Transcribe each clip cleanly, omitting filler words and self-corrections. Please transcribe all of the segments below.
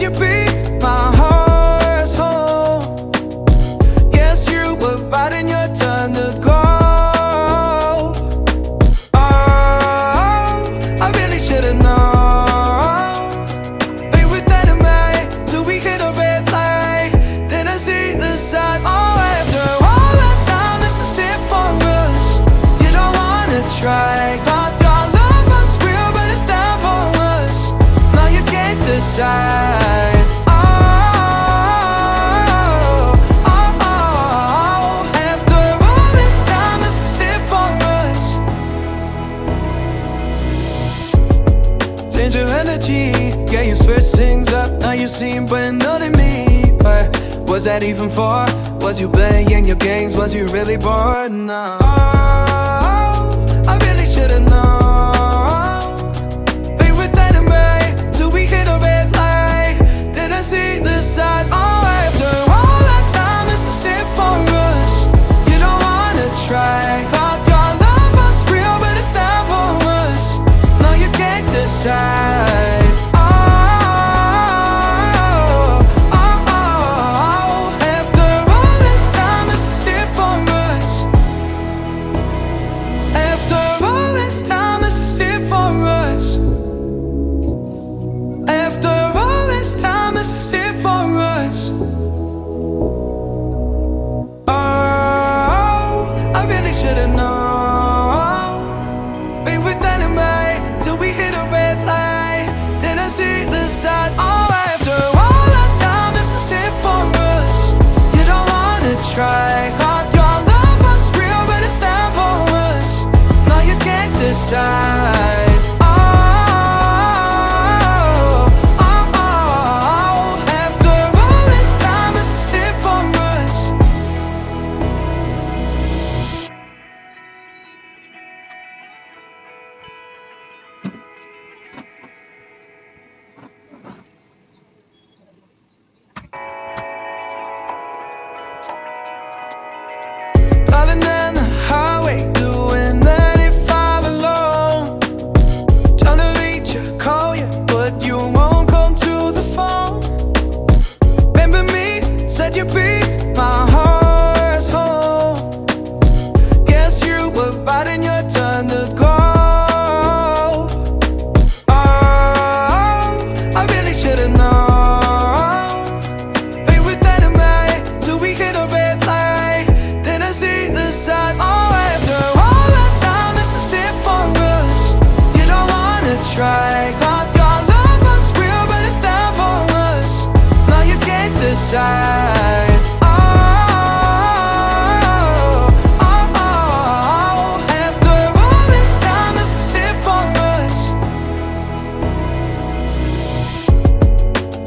you'd be my heart's home. Yes, you were biting your tongue to go. Oh, I really should've known. We were dynamite till we hit a red light. Then I see the signs. Oh, after all that time, this is it for us. You don't wanna try. Thought our love was real, but it's down for us. Now you can't decide. Change your energy, yeah, you switch things up. Now you seem brand new to me. But was that even for? Was you playing your games? Was you really bored? No. Oh, I really should've known. We were dynamite till we hit a red light. Then I see the signs. Oh, after all that time, this is it for us. You don't wanna try. Thought our love was real, but it's down for us. Now you can't decide. Should've known. We were dynamite till we hit a red light. Then I see the side. Oh, after all that time, this is it for us. You don't wanna try. Thought your love was real, but it's down for us. Now you can't decide. Driving down the highway, doing 95 alone. Trying to reach you, call you, but you won't come to the phone. Remember me, said you'd be my heart's home. Yes, you were biting your tongue to go. Oh, I really should've known. We were dynamite till we hit a red light. Then I see the signs. Oh, after all that time, this is it for us. You don't wanna try. Thought your love was real, but it's down for us. Now you can't decide. After all this time, this is it for us.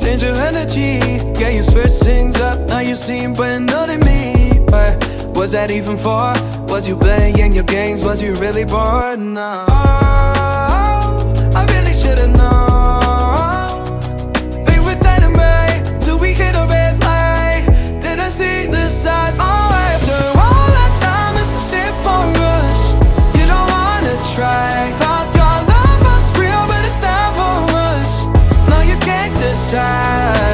Change your energy, yeah, you switch things up. Now you seem brand new to me. But was that even for? Was you playing your games? Was you really bored? No. Oh, I really should've known. We were dynamite till we hit a red light. Then I see the signs. Oh, after all that time, this is it for us. You don't wanna try. Thought your love was real, but it's down for us. Now you can't decide.